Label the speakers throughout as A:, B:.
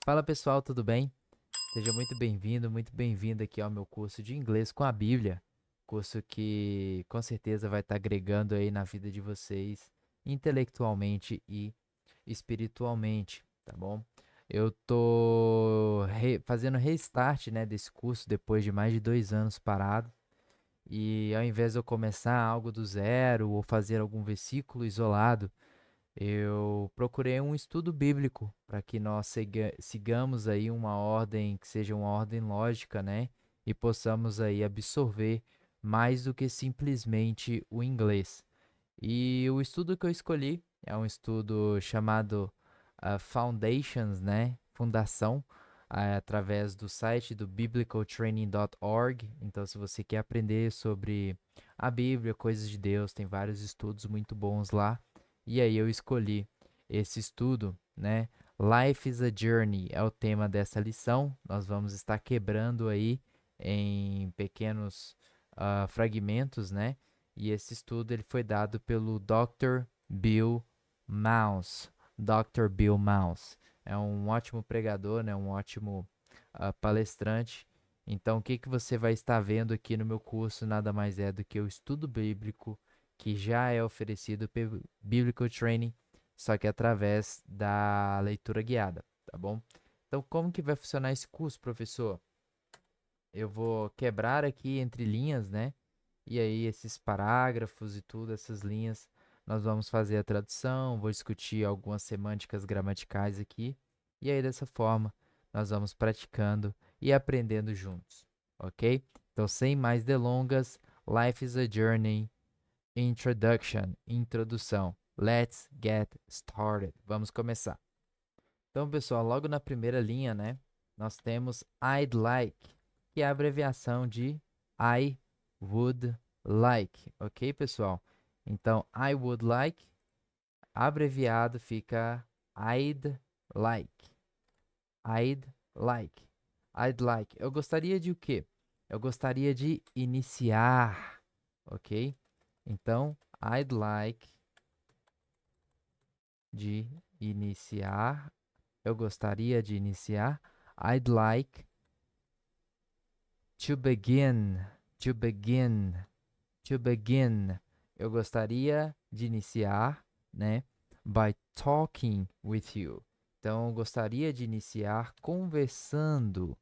A: Fala pessoal, tudo bem? Seja muito bem-vindo aqui ao meu curso de inglês com a Bíblia. Curso que com certeza vai estar agregando aí na vida de vocês intelectualmente e espiritualmente, tá bom? Eu tô fazendo restart, né, desse curso depois de mais de 2 anos parado. E ao invés de eu começar algo do zero ou fazer algum versículo isolado, eu procurei um estudo bíblico para que nós sigamos aí uma ordem que seja uma ordem lógica, né? E possamos aí absorver mais do que simplesmente o inglês. E o estudo que eu escolhi é um estudo chamado Foundations, né? Fundação, através do site do biblicaltraining.org. Então, se você quer aprender sobre a Bíblia, coisas de Deus, tem vários estudos muito bons lá. E aí eu escolhi esse estudo, né? Life is a Journey é o tema dessa lição. Nós vamos estar quebrando aí em pequenos fragmentos, né? E esse estudo ele foi dado pelo Dr. Bill Mouse. Dr. Bill Mouse é um ótimo pregador, né? Um ótimo palestrante. Então, o que que você vai estar vendo aqui no meu curso nada mais é do que o estudo bíblico que já é oferecido pelo Biblical Training, só que através da leitura guiada, tá bom? Então, como que vai funcionar esse curso, professor? Eu vou quebrar aqui entre linhas, né? E aí, esses parágrafos e tudo, essas linhas, nós vamos fazer a tradução, vou discutir algumas semânticas gramaticais aqui. E aí, dessa forma, nós vamos praticando e aprendendo juntos, ok? Então, sem mais delongas, Life is a Journey, Introdução. Let's get started. Vamos começar. Então, pessoal, logo na primeira linha, né, nós temos I'd like, que é a abreviação de I would like, ok, pessoal? Então, I would like, abreviado fica I'd like. I'd like. I'd like. Eu gostaria de o quê? Eu gostaria de iniciar, ok? Então, I'd like de iniciar. Eu gostaria de iniciar. I'd like to begin. To begin. To begin. Eu gostaria de iniciar, né? By talking with you. Então, eu gostaria de iniciar conversando.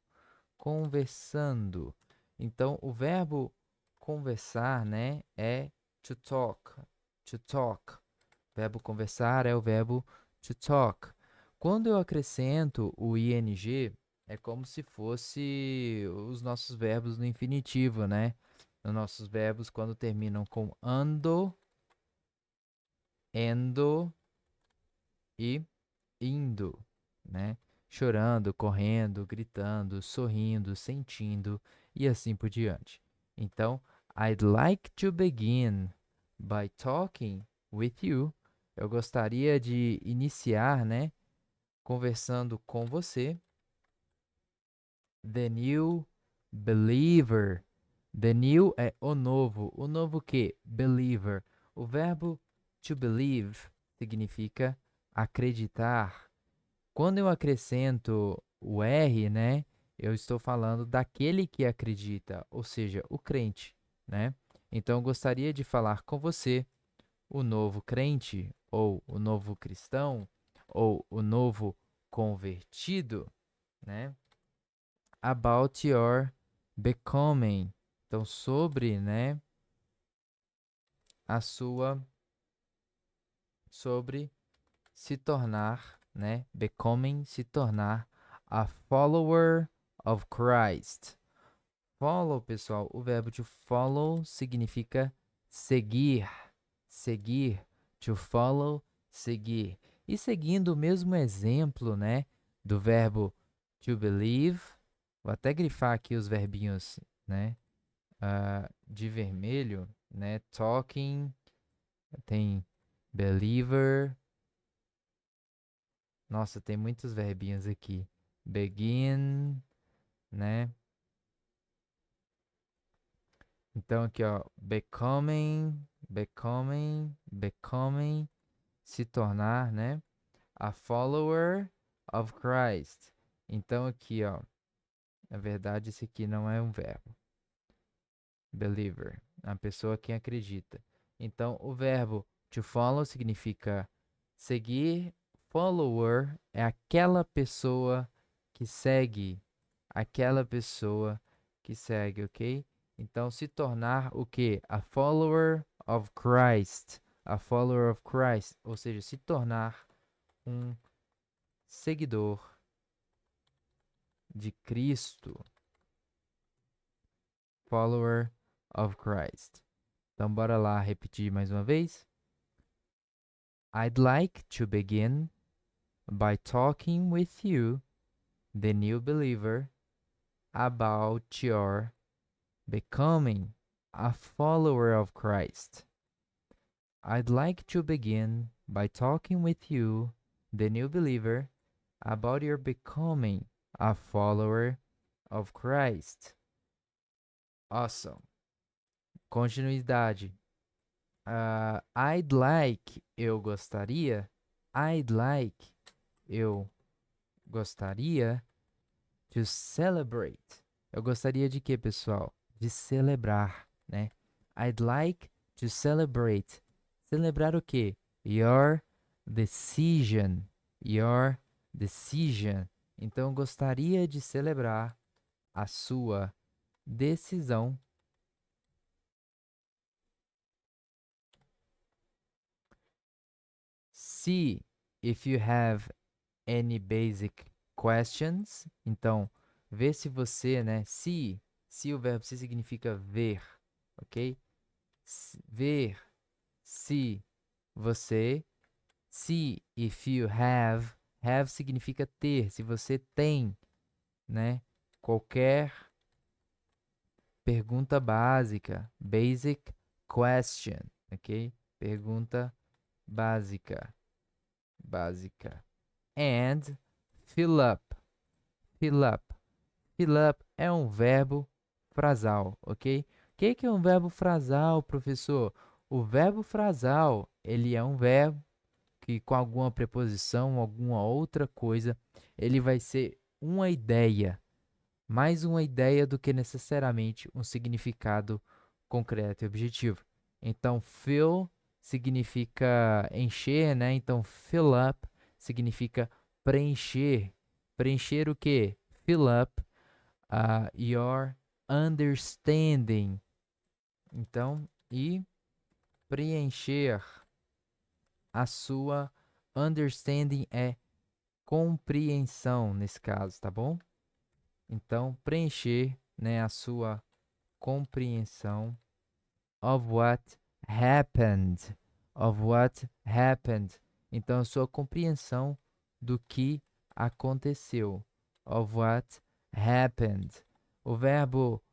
A: Conversando. Então, o verbo conversar, né? É to talk. To talk. O verbo conversar é o verbo to talk. Quando eu acrescento o ing, é como se fosse os nossos verbos no infinitivo, né? Os nossos verbos quando terminam com ando, endo e indo, né? Chorando, correndo, gritando, sorrindo, sentindo e assim por diante. Então, I'd like to begin by talking with you. Eu gostaria de iniciar, né, conversando com você. The new believer. The new é o novo. O novo que? Believer. O verbo to believe significa acreditar. Quando eu acrescento o R, né, eu estou falando daquele que acredita, ou seja, o crente, né? Então, eu gostaria de falar com você, o novo crente, ou o novo cristão, ou o novo convertido, né? About your becoming. Então, sobre, né, a sua, sobre se tornar, né, becoming, se tornar a follower of Christ. Follow, pessoal, o verbo to follow significa seguir, seguir, to follow, seguir. E seguindo o mesmo exemplo, né, do verbo to believe, vou até grifar aqui os verbinhos, né, de vermelho, né, talking, tem believer, nossa, tem muitos verbinhos aqui. Begin, né? Então aqui, ó, becoming, becoming, becoming, se tornar, né? A follower of Christ. Então aqui, ó, na verdade esse aqui não é um verbo. Believer, a pessoa quem acredita. Então o verbo to follow significa seguir. Follower é aquela pessoa que segue, aquela pessoa que segue, ok? Então se tornar o quê? A follower of Christ, a follower of Christ, ou seja, se tornar um seguidor de Cristo, follower of Christ. Então, bora lá repetir mais uma vez. I'd like to begin by talking with you, the new believer, about your becoming a follower of Christ. I'd like to begin by talking with you, the new believer, about your becoming a follower of Christ. Awesome. Continuidade. I'd like, eu gostaria. I'd like, eu gostaria to celebrate. Eu gostaria de quê, pessoal? De celebrar, né? I'd like to celebrate. Celebrar o quê? Your decision. Your decision. Então, gostaria de celebrar a sua decisão. See if you have any basic questions. Então, vê se você, né? Se o verbo se significa ver, ok? Ver se você. Se if you have. Have significa ter. Se você tem, né? Qualquer pergunta básica. Basic question, ok? Pergunta básica. Básica. And fill up. Fill up. Fill up é um verbo frasal, ok? O que é um verbo frasal, professor? O verbo frasal, ele é um verbo que com alguma preposição, alguma outra coisa, ele vai ser uma ideia, mais uma ideia do que necessariamente um significado concreto e objetivo. Então, fill significa encher, né? Então, fill up significa preencher. Preencher o quê? Fill up your understanding. Então, e preencher a sua understanding é compreensão nesse caso, tá bom? Então, preencher, né, a sua compreensão of what happened, of what happened. Então, a sua compreensão do que aconteceu, of what happened. O verbo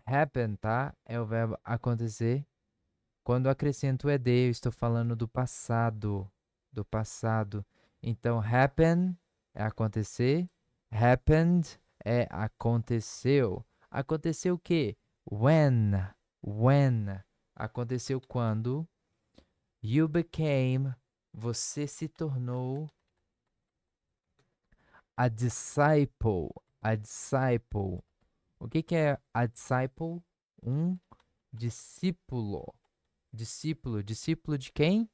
A: happen, tá? É o verbo acontecer. Quando acrescento o ed, eu estou falando do passado, do passado. Então, happen é acontecer, happened é aconteceu. Aconteceu o quê? When. Aconteceu quando you became, você se tornou a disciple. A disciple. O que é a disciple? Um discípulo. Discípulo. Discípulo de quem?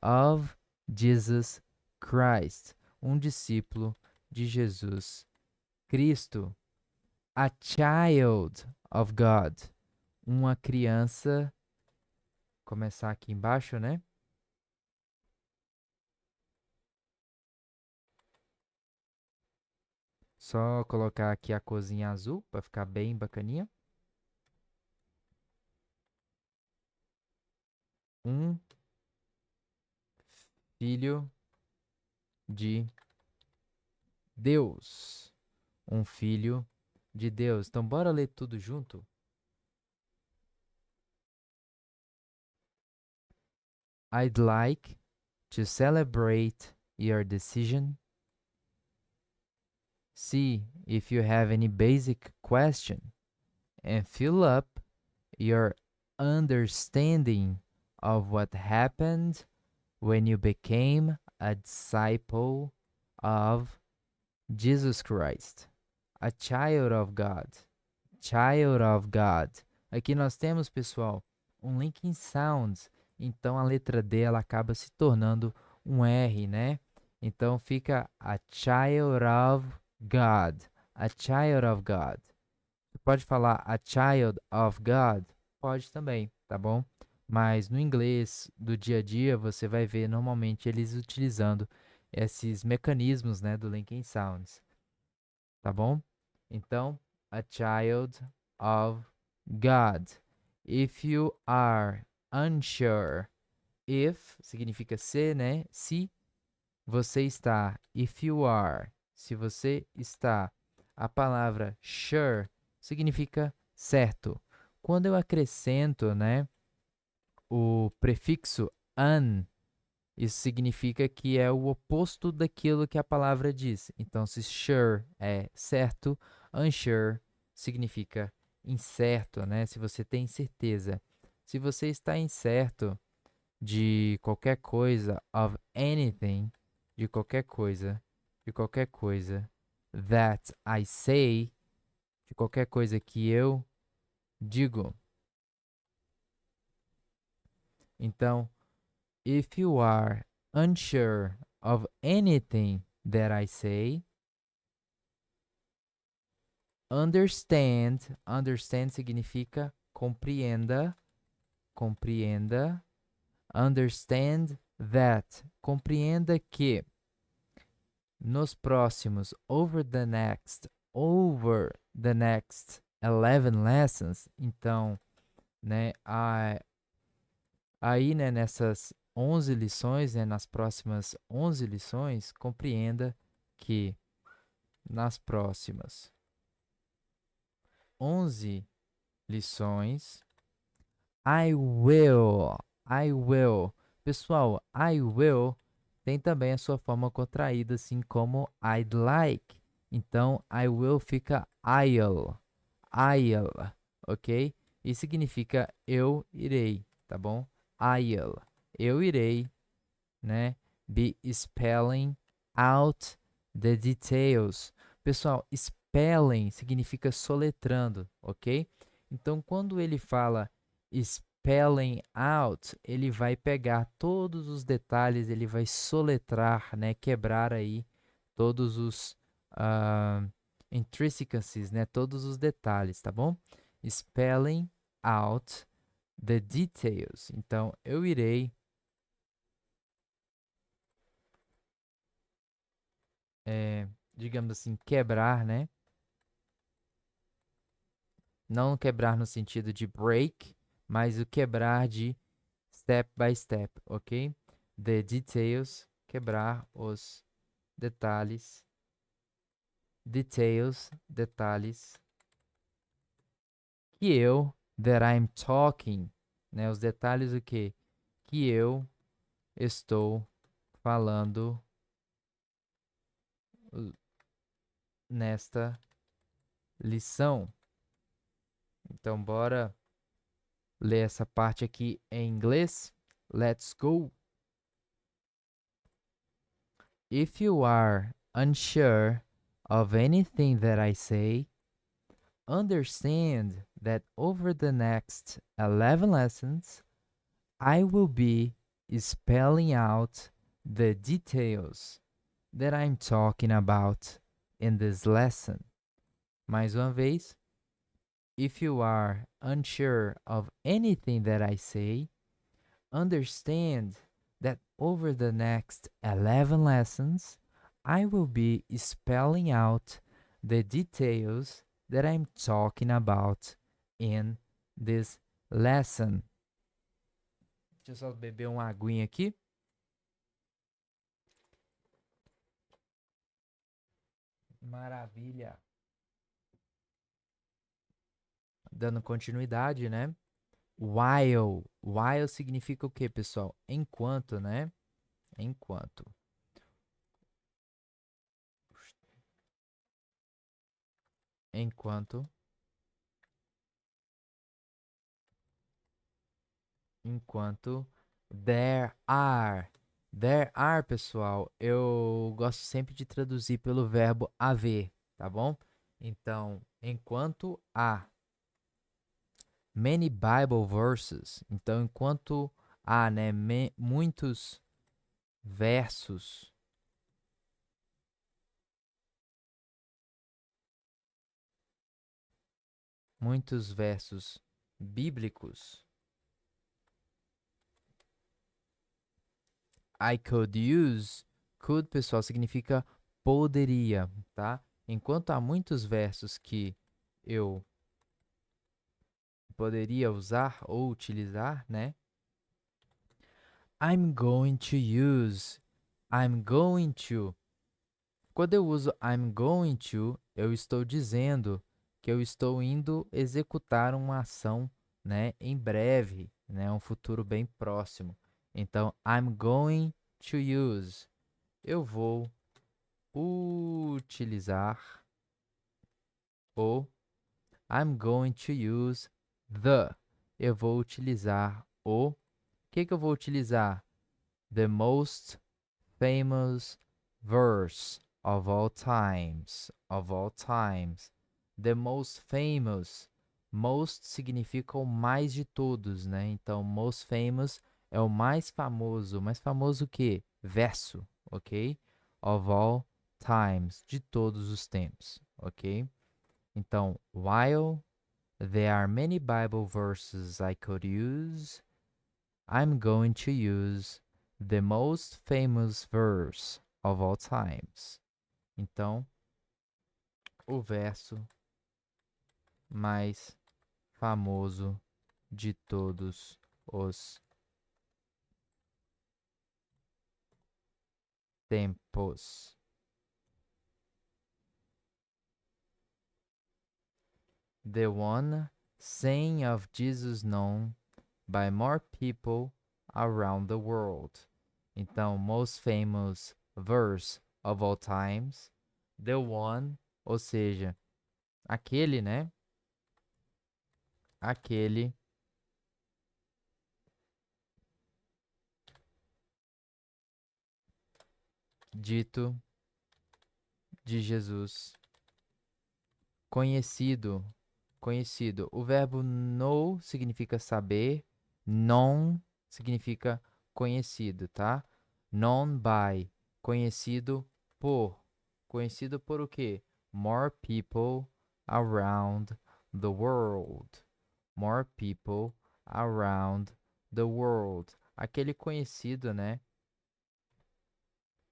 A: Of Jesus Christ. Um discípulo de Jesus Cristo. A child of God. Uma criança. Começar aqui embaixo, né? Só colocar aqui a corzinha azul para ficar bem bacaninha. Um filho de Deus. Um filho de Deus. Então, bora ler tudo junto? I'd like to celebrate your decision. See if you have any basic question and fill up your understanding of what happened when you became a disciple of Jesus Christ. A child of God. Child of God. Aqui nós temos, pessoal, um linking sounds. Então a letra D ela acaba se tornando um R, né? Então fica a child of God. A child of God. Você pode falar a child of God? Pode também, tá bom? Mas no inglês do dia a dia você vai ver normalmente eles utilizando esses mecanismos, né, do linking sounds, tá bom? Então, a child of God. If you are unsure, if significa se, né? Se você está, if you are, se você está, a palavra sure significa certo. Quando eu acrescento, né, o prefixo un, isso significa que é o oposto daquilo que a palavra diz. Então, se sure é certo, unsure significa incerto, né? Se você tem certeza. Se você está incerto de qualquer coisa, of anything, de qualquer coisa, de qualquer coisa, that I say, de qualquer coisa que eu digo. Então, if you are unsure of anything that I say, understand, understand significa compreenda, compreenda, understand that, compreenda que nos próximos, over the next 11 lessons, então, né, aí, né, nessas 11 lições, né, nas próximas 11 lições, compreenda que nas próximas 11 lições, I will. Pessoal, I will tem também a sua forma contraída, assim como I'd like. Então, I will fica I'll, ok? E significa eu irei, tá bom? I'll, eu irei, né? Be spelling out the details. Pessoal, spelling significa soletrando, ok? Então, quando ele fala spelling out, ele vai pegar todos os detalhes, ele vai soletrar, né? Quebrar aí todos os intricacies, né? Todos os detalhes, tá bom? Spelling out the details. Então, eu irei digamos assim, quebrar, né? Não quebrar no sentido de break, mas o quebrar de step by step, ok? The details, quebrar os detalhes, detalhes, que eu, that I'm talking, né? Os detalhes o quê? Que eu estou falando nesta lição. Então, bora ler essa parte aqui em inglês. Let's go! If you are unsure of anything that I say, understand that over the next 11 lessons, I will be spelling out the details that I'm talking about in this lesson. Mais uma vez, if you are unsure of anything that I say, understand that over the next 11 lessons, I will be spelling out the details that I'm talking about in this lesson. Deixa eu só beber uma aguinha aqui. Maravilha. Dando continuidade, né? While. While significa o quê, pessoal? Enquanto, né? Enquanto. Enquanto. Enquanto there are. There are, pessoal, eu gosto sempre de traduzir pelo verbo haver, tá bom? Então, enquanto há many Bible verses, então enquanto há, né, muitos versos, bíblicos, I could use, could, pessoal, significa poderia, tá? Enquanto há muitos versos que eu poderia usar ou utilizar, né? I'm going to use. I'm going to. Quando eu uso I'm going to, eu estou dizendo que eu estou indo executar uma ação, né, em breve, né, um futuro bem próximo. Então, I'm going to use. Eu vou utilizar o I'm going to use the. Eu vou utilizar o que eu vou utilizar? The most famous verse of all times. Of all times. The most famous. Most significa o mais de todos, né? Então, most famous é o mais famoso. Mais famoso o quê? Verso, ok? Of all times. De todos os tempos, ok? Então, while there are many Bible verses I could use, I'm going to use the most famous verse of all times. Então, o verso mais famoso de todos os tempos. The one saying of Jesus known by more people around the world. Então, most famous verse of all times. The one, ou seja, aquele, né? Aquele dito de Jesus. Conhecido, conhecido. O verbo know significa saber, known significa conhecido, tá? Known by, conhecido por. Conhecido por o quê? More people around the world. More people around the world. Aquele conhecido, né?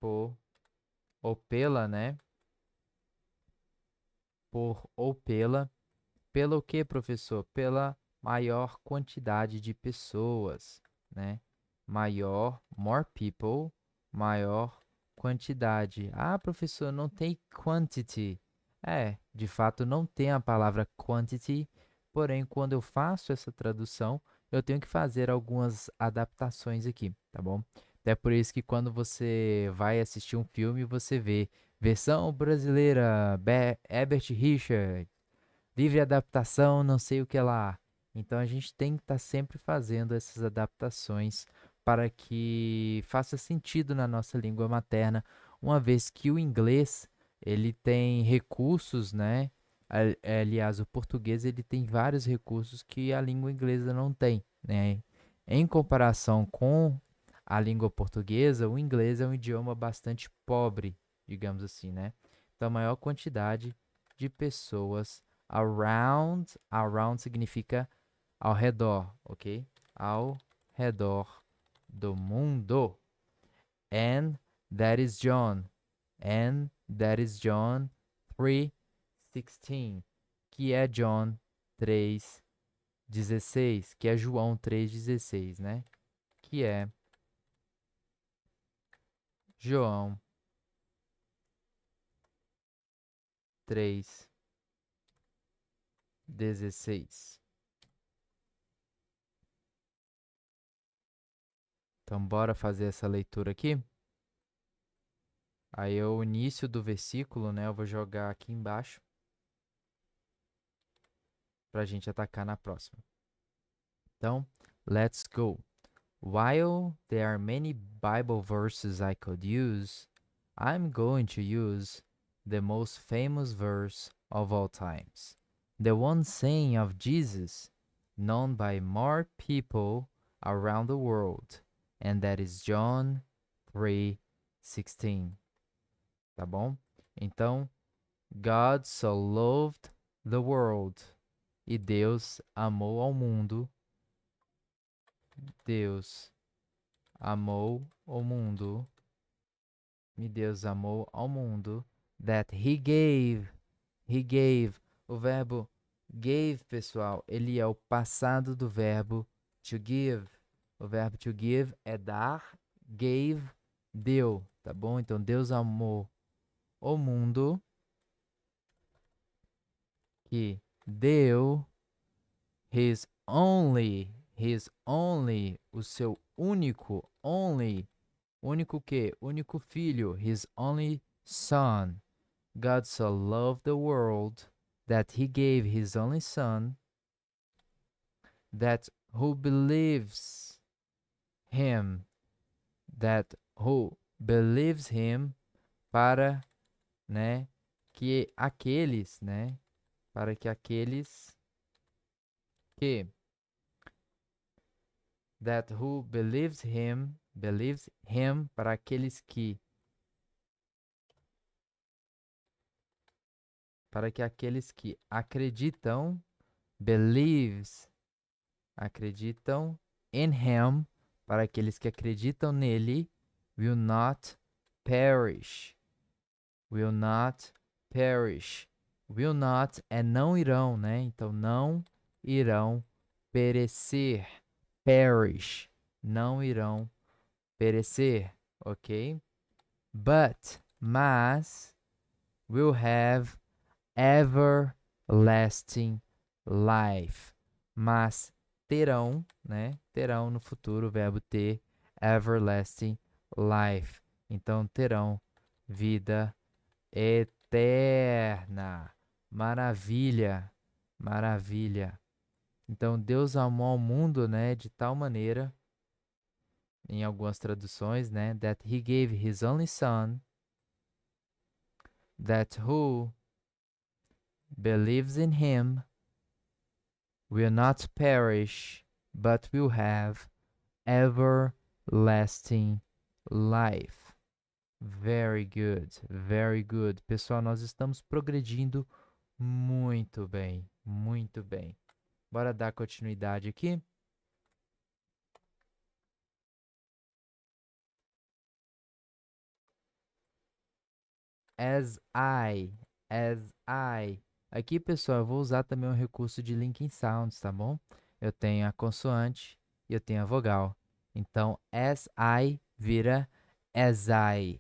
A: Por ou pela, né? Por ou pela. Pelo que, professor? Pela maior quantidade de pessoas, né? Maior, more people, maior quantidade. Ah, professor, não tem quantity. É, de fato não tem a palavra quantity, porém, quando eu faço essa tradução, eu tenho que fazer algumas adaptações aqui, tá bom? Até por isso que quando você vai assistir um filme, você vê versão brasileira, Herbert Richard, livre adaptação, não sei o que lá. Então a gente tem que estar sempre fazendo essas adaptações para que faça sentido na nossa língua materna, uma vez que o inglês ele tem recursos, né? Aliás, o português ele tem vários recursos que a língua inglesa não tem, né? Em comparação com a língua portuguesa, o inglês é um idioma bastante pobre, digamos assim, né? Então, a maior quantidade de pessoas around, around significa ao redor, ok? Ao redor do mundo. And that is John. And that is John 3:16, que é John 3:16, que é João 3:16, né? Que é João 3:16. Então, bora fazer essa leitura aqui? Aí é o início do versículo, né? Eu vou jogar aqui embaixo para a gente atacar na próxima. Então, let's go. While there are many Bible verses I could use, I'm going to use the most famous verse of all times. The one saying of Jesus, known by more people around the world, and that is John 3:16. Tá bom? Então, God so loved the world. E Deus amou ao mundo. Deus amou o mundo. E Deus amou ao mundo. That he gave. He gave. O verbo gave, pessoal, ele é o passado do verbo to give. O verbo to give é dar. Gave, deu. Tá bom? Então, Deus amou o mundo que deu his only, o seu único, único que? Único filho, his only son. God so loved the world that he gave his only son, that who believes him, para, né, que aqueles, né, para que aqueles que that who believes him, para aqueles que, para que aqueles que acreditam, acreditam in him, para aqueles que acreditam nele, will not perish. Will not perish. Will not é não irão, né? Então não irão perecer. Perish. Não irão perecer, ok? Mas, will have everlasting life. Mas terão, né? Terão no futuro o verbo ter, everlasting life. Então terão vida eterna. Maravilha, maravilha. Então Deus amou ao mundo, né, de tal maneira, em algumas traduções, né, that he gave his only son, that who believes in him will not perish, but will have everlasting life. Very good, very good. Pessoal, nós estamos progredindo muito bem, muito bem. Bora dar continuidade aqui? As I. Aqui, pessoal, eu vou usar também o recurso de linking sounds, tá bom? Eu tenho a consoante e eu tenho a vogal. Então, as I vira as I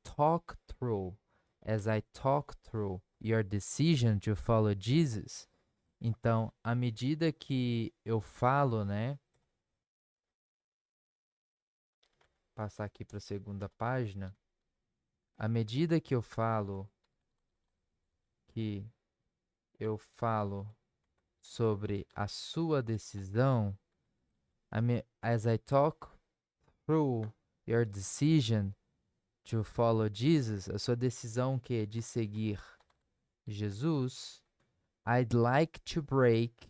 A: talk through your decision to follow Jesus. Então, à medida que eu falo, né? Passar aqui para a segunda página. À medida que eu falo sobre a sua decisão, as I talk through your decision to follow Jesus, a sua decisão que de seguir Jesus, I'd like to break.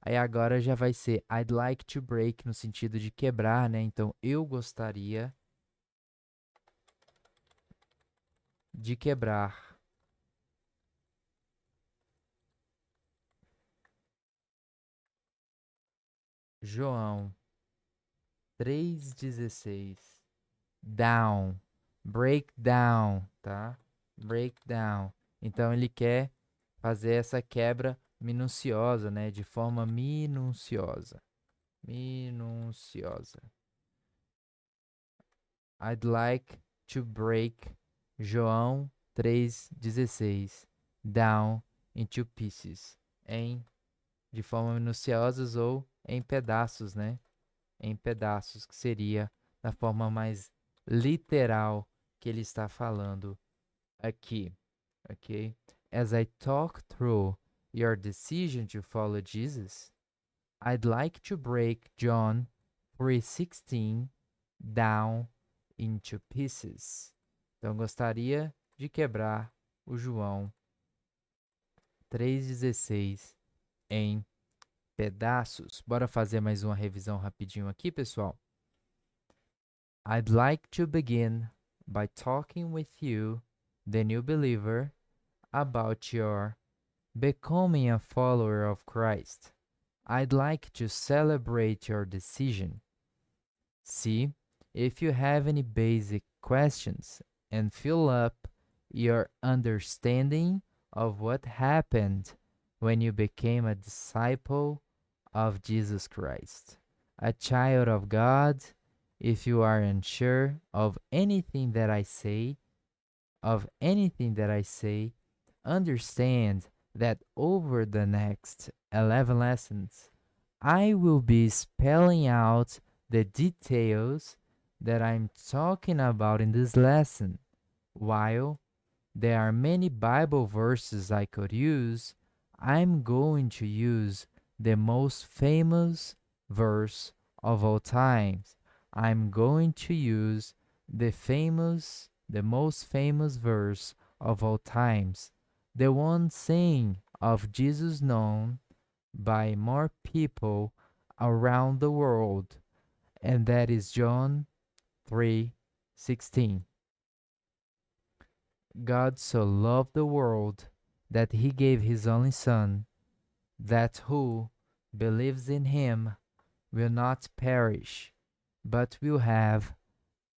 A: Aí agora já vai ser I'd like to break no sentido de quebrar, né? Então eu gostaria de quebrar. João 3:16. Down. Break down, tá? Break down. Então ele quer fazer essa quebra minuciosa, né? De forma minuciosa. I'd like to break João 3:16 down into pieces. De forma minuciosas ou em pedaços, né? Em pedaços, que seria da forma mais literal que ele está falando aqui, ok? As I talk through your decision to follow Jesus, I'd like to break John 3:16 down into pieces. Então, gostaria de quebrar o João 3:16 em pedaços. Bora fazer mais uma revisão rapidinho aqui, pessoal. I'd like to begin by talking with you, the new believer, about your becoming a follower of Christ. I'd like to celebrate your decision. See if you have any basic questions and fill up your understanding of what happened when you became a disciple of Jesus Christ, a child of God. If you are unsure of anything that I say, understand that over the next 11 lessons, I will be spelling out the details that I'm talking about in this lesson. While there are many Bible verses I could use, I'm going to use the most famous verse of all times. I'm going to use the most famous verse of all times, the one saying of Jesus known by more people around the world, and that is John 3:16. God so loved the world that he gave his only Son, that who believes in him will not perish, but will have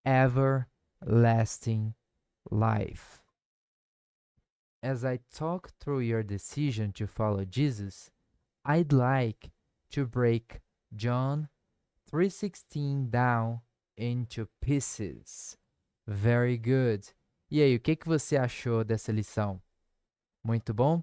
A: everlasting life. As I talk through your decision to follow Jesus, I'd like to break John 3:16 down into pieces. Very good. E aí, o que você achou dessa lição? Muito bom?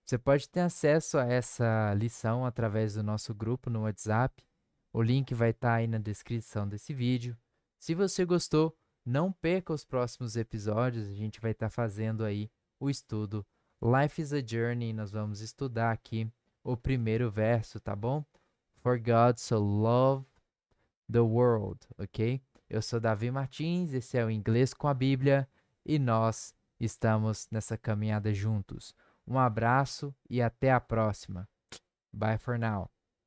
A: Você pode ter acesso a essa lição através do nosso grupo no WhatsApp. O link vai estar aí na descrição desse vídeo. Se você gostou, não perca os próximos episódios. A gente vai estar fazendo aí o estudo Life is a Journey. Nós vamos estudar aqui o primeiro verso, tá bom? For God so loved the world, ok? Eu sou Davi Martins, esse é o Inglês com a Bíblia e nós estamos nessa caminhada juntos. Um abraço e até a próxima. Bye for now.